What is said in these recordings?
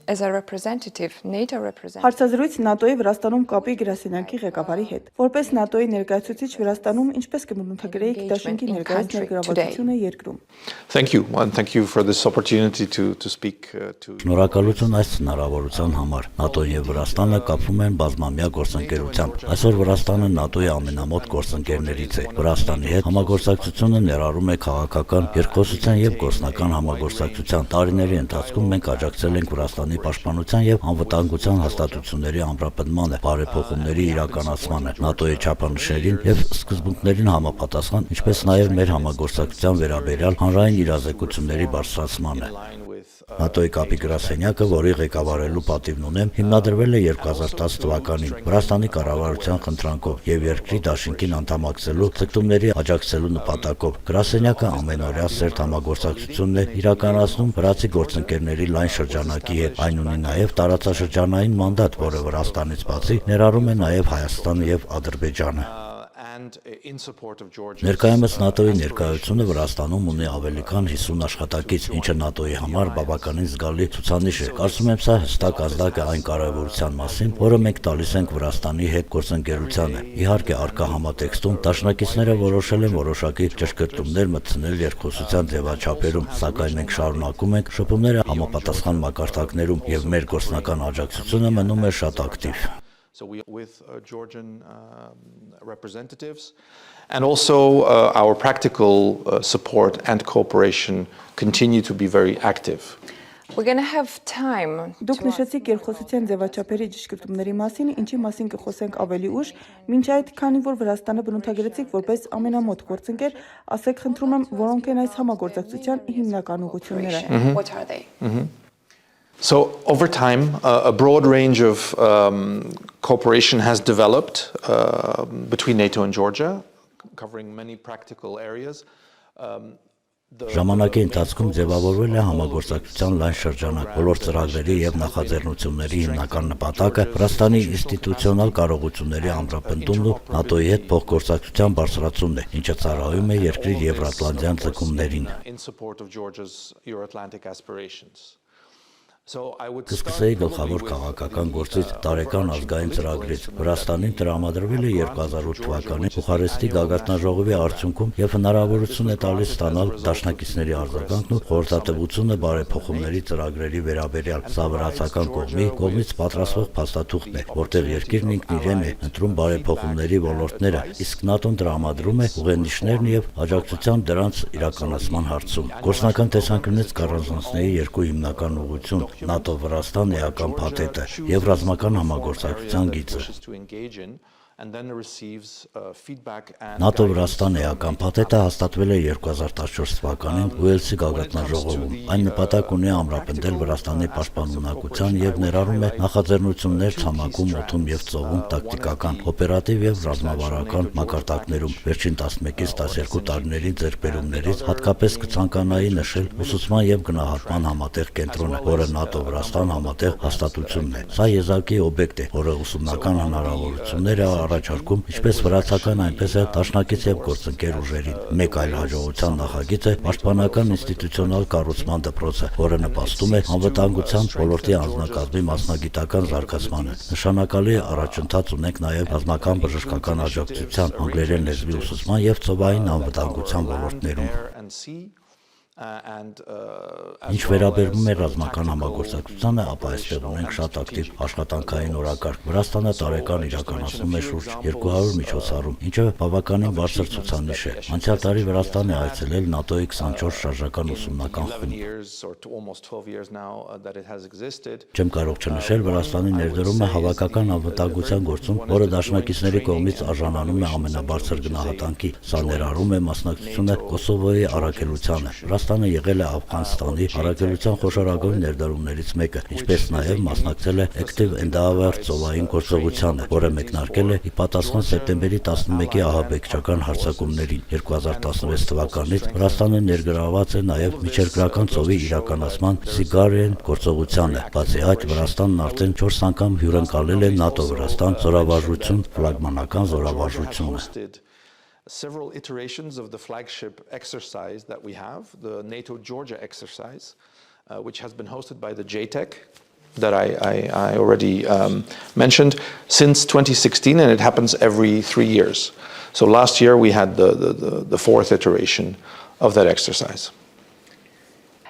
as a representative, NATO representative. Հարցազրույց ՆԱՏՕ-ի Վրաստանում կապի գրասենյակի ղեկավարի հետ։ Որպես ՆԱՏՕ-ի ներկայացուցիչ Վրաստանում ինչպես կմնութագրեիք Դաշնքի ներկայիս ներգրավվածությունը երկրում։ Thank you and thank you for this opportunity to speak to. Շնորհակալություն այս հնարավորության համար։ ՆԱՏՕ-ն եւ Վրաստանը կապվում են բազմամյա գործընկերությամբ։ Այսօր Վրաստանը ՆԱՏՕ-ի ամենամոտ գործընկերներից է։ Վրաստանի հետ համագործակցությունը ներառում է քաղաքական, երկխոսության եւ գործնական համագործակցության։ Տարիների ընթացքում մենք աջակցել ենք Վրաստանի պաշտպանության եւ անվտանգության հաստատությունների ամրապնդմանը, բարեփոխումների իրականացմանը, ՆԱՏՕ-ի չափանիշներին եւ սկզբունքներին համապատասխան, ինչպես նաեւ մեր համագործակցության վերաբերյալ հանրային իրազեկությունների բարձրացմանը։ ՆԱՏՕ-ի կապի գրասենյակը, որի ղեկավարելու պատիվն ունեմ, հիմնադրվել է 2010 թվականին Վրաստանի կառավարության խնդրանքով եւ երկրի դաշինքին անդամակցելու ցկտումների աջակցելու նպատակով։ Գրասենյակը ամենօրյա սերտ համագործակցությունն է իրականացնում վրացի գործընկերների լայն շրջանակի հետ։ Այն ունի նաեւ տարածաշրջանային մանդատ, որը Վրաստանից բացի ներառում է նաեւ Հայաստանը եւ Ադրբեջանը։ Ներկայումս ՆԱՏՕ-ի ներկայությունը Վրաստանում ունի ավելի քան 50 աշխատակից, ինչը ՆԱՏՕ-ի համար բավականին զգալի ցուցանիշ է։ Կարծում եմ, սա հստակ ազդակ է այն կարևորության մասին, որը մենք տալիս ենք Վրաստանի հետ գործընկերությանը։ Իհարկե, առկա համատեքստում դաշնակիցները որոշել են որոշակի ճշգրտումներ մտցնել երկխոսության ձևաչափերում, սակայն մենք շարունակում ենք շփումները համապատասխան մակարդակներում եւ մեր գործնական աջակցությունը մնում է շատ ակտիվ։ So we with Georgian representatives and also our practical support and cooperation continue to be very active. We're going to have time. Դուք նշեցիք երկխոսության ձևաչափերի ճշգրտումների մասին, ինչի մասին կխոսենք ավելի ուշ, մինչ այդ, քանի որ Վրաստանը բնութագրեցիք որպես ամենամոտ գործընկեր, ասեք խնդրում եմ, որոնք են այս համագործակցության հիմնական ուղղությունները։ What are they? So over time, a broad range of cooperation has developed between NATO and Georgia, covering many practical areas. Ժամանակի ընթացքում ձևավորվել է համագործակցության լայն շրջանակ, բոլոր ծրագրերի եւ նախաձեռնությունների հիմնական նպատակը Վրաստանի ինստիտուցիոնալ կարողությունների ամրապնդումն ու ՆԱՏՕ-ի հետ փոխգործակցության բարձրացումն է, ինչը ծառայում է երկրի եվրատլանտյան ձգումներին։ Կսկսեի գլխավոր քաղաքական գործից տարեկան ազգային ծրագրից։ Վրաստանին տրամադրվել է 2008 թվականին Բուխարեստի գագաթնաժողովի արդյունքում եւ հնարավորություն է տալիս ստանալ դաշնակիցների արձագանքն ու խորհրդատվությունը բարեփոխումների ծրագրերի վերաբերյալ։ Սա վրացական կողմից պատրաստվող փաստաթուղթն է, որտեղ երկիրն ինքն իրեն է ընտրում բարեփոխումների ոլորտները, իսկ ՆԱՏՕ-ն տրամադրում է ուղենիշներն եւ աջակցության դրանց իրականացման հարցում։ Գործնական տեսանկյունից կառանձնացնեի երկու հիմնական ուղղություն՝ ՆԱՏՕ-Վրաստան էական փաթեթը եւ ռազմական համագործակցության գիծը։ ՆԱՏՕ-Վրաստան էական փաթեթը հաստատվել է 2014 թվականին Ուելսի գագաթնաժողովում։ Այն նպատակ ունի ամրապնդել Վրաստանի պաշտպանունակության եւ ներառում է նախաձեռնություններ ցամաքում, օդում եւ ծովում տակտիկական, օպերատիվ եւ ռազմավարական մակարդակներում։ Վերջին 11-ից 12 տարիների ձեռքբերումներից հատկապես կցանկանայի նշել ուսուցման եւ գնահատման համատեղ կենտրոնը, որը ՆԱՏՕ-Վրաստան համատեղ հաստատությունն է։ Սա եզակի օբյեկտ է, որը ուսումնական հնարավորություններ է առաջարկում ինչպես վրացական, այնպես էլ դաշնակից եւ գործընկեր ուժերին։ Մեկ այլ հաջողության նախագիծ է պաշտպանական ինստիտուցիոնալ կառուցման դպրոցը, որը նպաստում է անվտանգության ոլորտի անձնակազմի մասնագիտական զարգացմանը։ Նշանակալի առաջընթաց ունենք նաեւ ռազմական բժշկական աջակցության, անգլերեն լեզվի ուսուցման եւ ծովային անվտանգության ոլորտներում։ Ինչ վերաբերում է ռազմական համագործակցությանը, ապա այստեղ ունենք շատ ակտիվ աշխատանքային օրակարգ։ Վրաստանը տարեկան իրականացնում է շուրջ 200 միջոցառում, ինչը բավականին բարձր ցուցանիշ է։ Անցյալ տարի Վրաստան է այցելել ՆԱՏՕ-ի 24 շարժական ուսումնական խումբ։ Չեմ կարող չնշել Վրաստանի ներդրումը հավաքական անվտանգության գործում, որը դաշնակիցների կողմից արժանանում է ամենաբարձր գնահատանքի։ Սա ներառում է մասնակցությունը Կոսովոյի առաքելությանը։ Վրաստանը եղել է Աֆղանստանի առաքելության խոշորագույն ներդրումներից մեկը, ինչպես նաև մասնակցել է Active Endeavour ծովային գործողությանը, որը մեկնարկել է ի պատասխան սեպտեմբերի 11-ի ահաբեկչական հարձակումներին։ 2016 թվականից Վրաստանը ներգրավված է նաև միջերկրական ծովի իրականացման Սիգարեն գործողությանը։ Բացի այդ, Վրաստանն արդեն 4 անգամ հյուրընկալել է ՆԱՏՕ-Վրաստան զորավարժություն ֆլագմանական զորավարժությունը։ Several iterations of the flagship exercise that we have, the NATO Georgia exercise, which has been hosted by the JTEC that I already mentioned since 2016, and it happens every 3 years. So last year we had the fourth iteration of that exercise.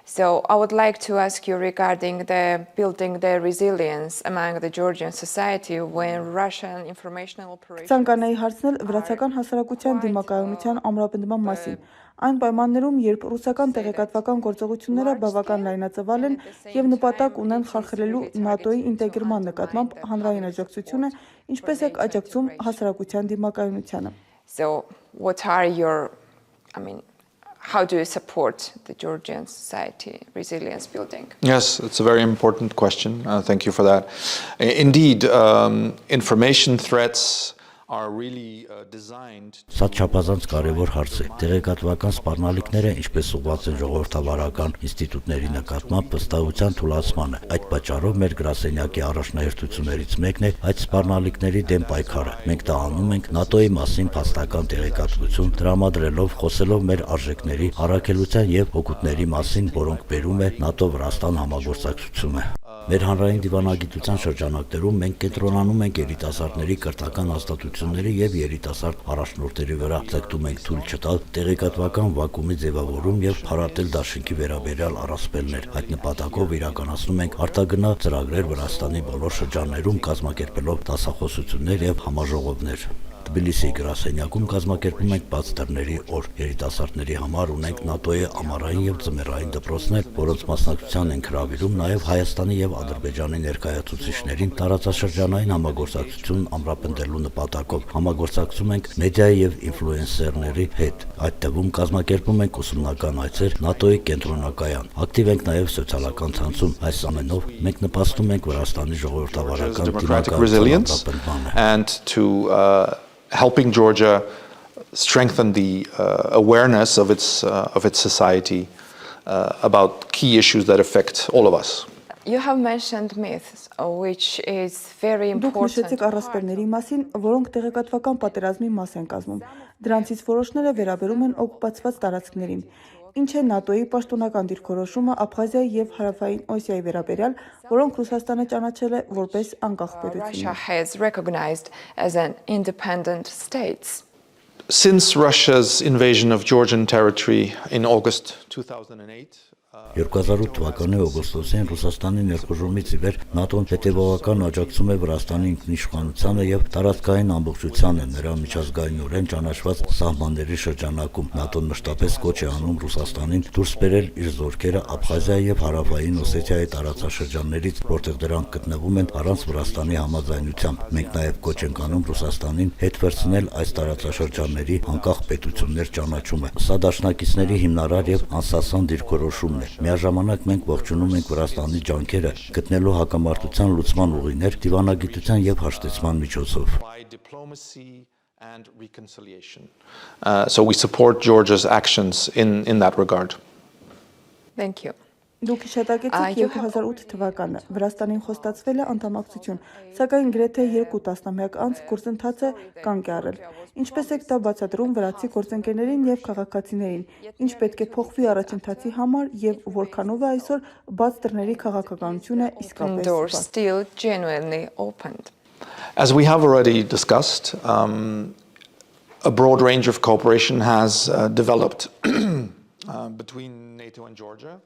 So I would like to ask you regarding the building the resilience among the Georgian society when Russian informational operations. Ցանկանայի հարցնել վրացական հասարակության դիմակայունության ամրապնդման մասին։ Այն պայմաններում, երբ ռուսական տեղեկատվական գործողությունները բավական լայնածավալ են եւ նպատակ ունեն խարխլելու ՆԱՏՕ-ի ինտեգրման նկատմամբ հանրային աջակցությունը, ինչպես է աջակցում հասարակության դիմակայունությանը։ So what are your, how do you support the Georgian society resilience building? Yes, it's a very important question. Thank you for that. Indeed, information threats are really designed. Սա չափազանց կարևոր հարց է։ Տեղեկատվական սպառնալիքները, ինչպես ուղղված են ժողովրդավարական ինստիտուտների նկատմամբ, վստահության թուլացմանը։ Այդ պատճառով մեր գրասենյակի առաջնահերթություններից մեկն է այդ սպառնալիքների դեմ պայքարը։ Մենք դա անում ենք ՆԱՏՕ-ի մասին փաստական տեղեկատվություն տրամադրելով, խոսելով մեր արժեքների, առաքելության եւ օգուտների մասին, որոնք բերում է ՆԱՏՕ-Վրաստան համագործակցությունը։ Մեր հանրային դիվանագիտության շրջանակներում մենք կենտրոնանում ենք երիտասարդների կրթական հաստատությունների եւ երիտասարդ առաջնորդների վրա, ցկտում ենք թույլ չտալ տեղեկատվական վակուումի ձևավորում եւ փարատել դաշինքի վերաբերյալ առասպելներ։ Այդ նպատակով իրականացնում ենք արտագնա ծրագրեր Վրաստանի բոլոր շրջաններում, կազմակերպելով դասախոսություններ եւ համաժողովներ։ Թբիլիսի գրասենյակում կազմակերպում ենք բաց դռների օր։ Երիտասարդների համար ունենք ՆԱՏՕ-ի ամառային եւ ձմեռային դպրոցներ, որոնց մասնակցության են հրավիրում նաեւ Հայաստանի եւ Ադրբեջանի ներկայացուցիչներին տարածաշրջանային համագործակցություն ամրապնդելու նպատակով։ Համագործակցում ենք մեդիայի եւ ինֆլուենսերների հետ։ Այդ թվում կազմակերպում ենք ուսումնական այցեր ՆԱՏՕ-ի կենտրոնակայան։ Ակտիվ ենք նաեւ սոցիալական ցանցում։ Այս ամենով մենք նպաստում ենք Վրաստանի ժողովրդավարական դիմակայության and to helping Georgia strengthen the awareness of its society about key issues that affect all of us. You have mentioned myths, which is very Դուք important. նշեցիք առասպելների մասին, որոնք տեղեկատվական պատերազմի մաս են կազմում։ Դրանցից որոշները վերաբերում են օկուպացված տարածքներին։ Ինչ է ՆԱՏՕ-ի պաշտոնական դիրքորոշումը Աբխազիայի եւ Հարավային Օսիայի վերաբերյալ, որոնք Ռուսաստանը ճանաչել է որպես անկախ պետություն։ Russia has recognized as an independent state. Since Russia's invasion of Georgian territory in August 2008, 2008 թվականի օգոստոսին Ռուսաստանի ներխուժումից ի վեր ՆԱՏՕ-ն հետևողական աջակցում է Վրաստանի ինքնիշխանությանը եւ տարածքային ամբողջությանը նրա միջազգայինորեն ճանաչված սահմանների շրջանակում։ ՆԱՏՕ-ն մշտապես կոչ է անում Ռուսաստանին դուրս բերել իր զորքերը Աբխազիայի եւ Հարավային Օսեթիայի տարածաշրջաններից, որտեղ դրանք գտնվում են առանց Վրաստանի համաձայնության։ Մենք նաեւ կոչ ենք անում Ռուսաստանին հետ վերցնել այս տարածաշրջանների անկախ պետություններ ճանաչումը։ Սա դաշնակիցների հիմնարար եւ անսասան դիրքորոշումն է։ Միաժամանակ մենք ողջունում ենք Վրաստանի ջանքերը գտնելու հակամարտության լուծման ուղիներ դիվանագիտության եւ հաշտեցման միջոցով։ by diplomacy and reconciliation. So we support Georgia's actions in that regard. Thank you. Դուք հիշատակեցիք 2008 թվականը Վրաստանին խոստացվել է անդամակցություն, սակայն գրեթե 2 տասնամյակ անց գործընթացը կանգ է առել։ Ինչպես եք դա բացատրում վրացի գործընկերներին եւ քաղաքացիներին, ինչ պետք է փոխվի առաջընթացի համար եւ որքանով է այսօր բաց դռների քաղաքականությունը իսկապես Doors still genuinely opened. As we have already discussed, a broad range of cooperation has developed between NATO and Georgia.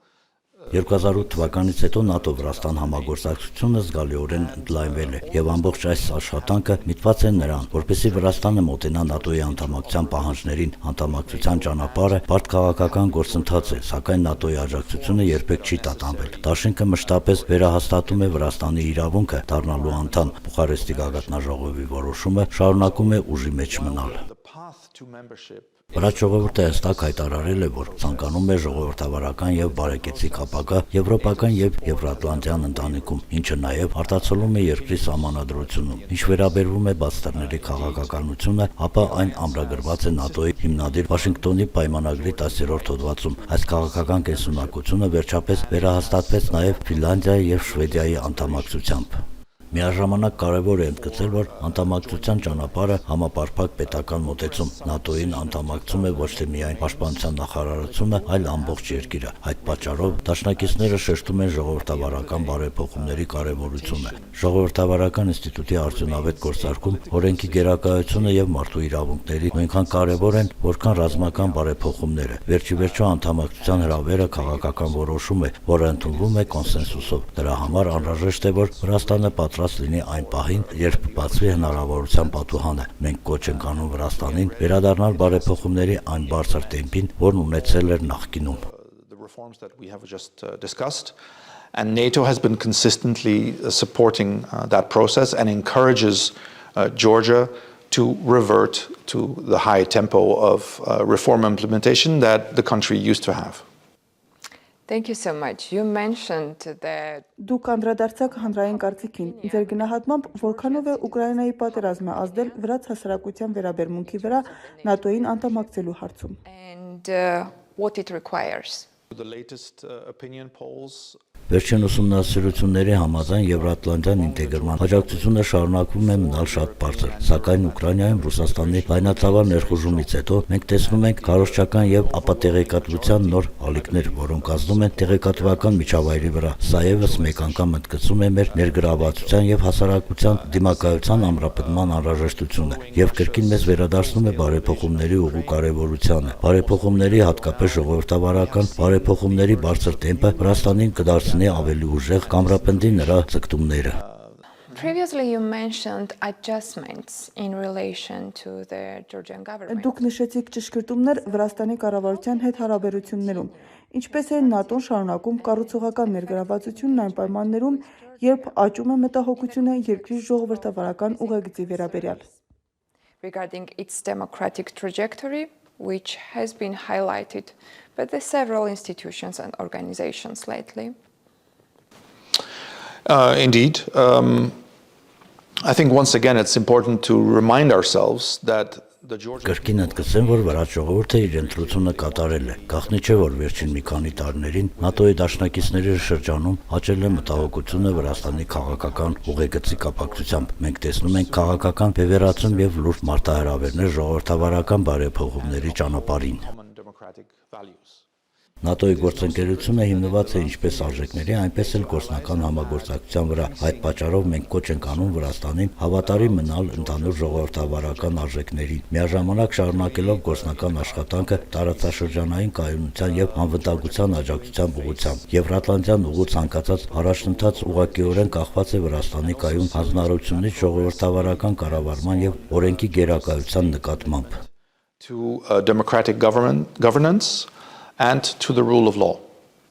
2008 թվականից հետո ՆԱՏՕ-Վրաստան համագործակցությունը զգալիորեն ընդլայնվել է եւ ամբողջ այս աշխատանքը միտված է նրան, որպեսզի Վրաստանը մոտենա ՆԱՏՕ-ի անդամակցության պահանջներին։ Անդամակցության ճանապարհը բարդ քաղաքական գործընթաց է, սակայն ՆԱՏՕ-ի աջակցությունը երբեք չի տատանվել։ Դաշինքը մշտապես վերահաստատում է Վրաստանի իրավունքը դառնալու անդամ։ Բուխարեստի գագաթնաժողովի որոշումը շարունակում է ուժի մեջ մնալ։ Վրաց ժողովուրդը հստակ հայտարարել է, որ ցանկանում է ժողովրդավարական եւ բարեկեցիկ ապագա եվրոպական եւ եվրատլանտյան ընտանիքում, ինչը նաեւ արտացոլում է երկրի սահմանադրությունում։ Ինչ վերաբերվում է բաց դռների քաղաքականությունը, ապա այն ամրագրված է ՆԱՏՕ-ի հիմնադիր Վաշինգտոնի պայմանագրի 10-րդ հոդվածում։ Այս քաղաքական կենսունակությունը վերջապես վերահաստատվեց նաեւ Ֆինլանդիայի եւ Շվեդիայի անդամակցությամբ։ Միաժամանակ կարևոր է ընդգծել, որ անդամակցության ճանապարհը համապարփակ պետական մոտեցում։ ՆԱՏՕ-ին անդամակցում է ոչ թե միայն պաշտպանության նախարարությունը, այլ ամբողջ երկիրը։ Այդ պատճառով դաշնակիցները շեշտում են ժողովրդավարական բարեփոխումների կարևորությունը։ Ժողովրդավարական ինստիտուտի արդյունավետ գործարկում օրենքի գերակայությունը եւ մարդու իրավունքների նույնքան կարևոր են, որքան ռազմական բարեփոխումները։ Վերջիվերջո անդամակցության հրավերը քաղաքական որոշում է, որը ընդունվում է կոնսենսուսով։ Դրա համար անհրաժեշտ է, որ Վրաստանը պատրաստ լինի այն պահին, երբ բացվի հնարավորության պատուհանը։ Մենք կոչ ենք անում Վրաստանին վերադառնալ բարեփոխումների այն բարձր տեմպին, որն ունեցել էր նախկինում։ The reforms that we have just discussed, and NATO has been consistently supporting that process and encourages Georgia to revert to the high tempo of reform implementation that the country used to have. Thank you so much. You mentioned that Դուք անդրադարձաք հանրային կարծիքին։ Ձեր գնահատմամբ որքանով է Ուկրաինայի պատերազմը ազդել վրաց հասարակության վերաբերմունքի վրա ՆԱՏՕ-ին անդամակցելու հարցում։ and what it requires. The latest opinion polls Վերջին ուսումնասիրությունների համաձայն Եվրատլանտյան ինտեգրման աջակցությունը շարունակվում է մնալ շատ բարձր, սակայն Ուկրաինայում Ռուսաստանի լայնածավալ ներխուժումից հետո մենք տեսնում ենք քարոզչական եւ ապատեղեկատվության նոր ալիքներ, որոնք ազդում են տեղեկատվական միջավայրի վրա։ Սա եւս մեկ անգամ ընդգծում է մեր ներգրավվածության եւ հասարակության դիմակայության ամրապնդման անհրաժեշտությունը եւ կրկին մեզ վերադարձնում է բարեփոխումների ուղու կարեւորությանը։ Բարեփոխումների հատկապես ժողովրդավարական բարեփոխումների բարձր տեմպը Վրաստանին կդարձնի ավելի ուժեղ կամրապնդի նրա ձգտումները։ Previously, you mentioned adjustments in relation to the Georgian government. Դուք նշեցիք ճշգրտումներ Վրաստանի կառավարության հետ հարաբերություններում, ինչպես է ՆԱՏՕ-ն շարունակում կառուցողական ներգրավվածությունն այն պայմաններում, երբ աճում է մտահոգությունը երկրի ժողովրդավարական ուղեգծի վերաբերյալ։ Regarding its democratic trajectory, which has been highlighted by the several institutions and organizations lately. Indeed. I think once again it's important to remind ourselves that the Georgian Կրկին ընդգծեմ, որ վրաց ժողովուրդը իր ընտրությունը կատարել է։ Գաղտնի չէ, որ վերջին մի քանի տարիներին ՆԱՏՕ-ի դաշնակիցների շրջանում աճել է մտահոգությունը Վրաստանի քաղաքական ուղեգծի կապակցությամբ։ Մենք տեսնում ենք քաղաքական բևեռացում եւ լուրջ մարտահրավերներ ժողովրդավարական բարեփոխումների ճանապարհին։ common democratic values. ՆԱՏՕ-ի գործընկերությունը հիմնված է ինչպես արժեքների, այնպես էլ գործնական համագործակցության վրա։ Այդ պատճառով մենք կոչ ենք անում Վրաստանին հավատարիմ մնալ ընդհանուր ժողովրդավարական արժեքներին, միաժամանակ շարունակելով գործնական աշխատանքը տարածաշրջանային կայունության եւ անվտանգության աջակցության ուղղությամբ։ Եվրատլանտյան ուղու ցանկացած առաջընթաց ուղղակիորեն կախված է Վրաստանի կայուն հանձնարարությունից ժողովրդավարական կառավարման եւ օրենքի գերակայության նկատմամբ։ To democratic governance and to the rule of law.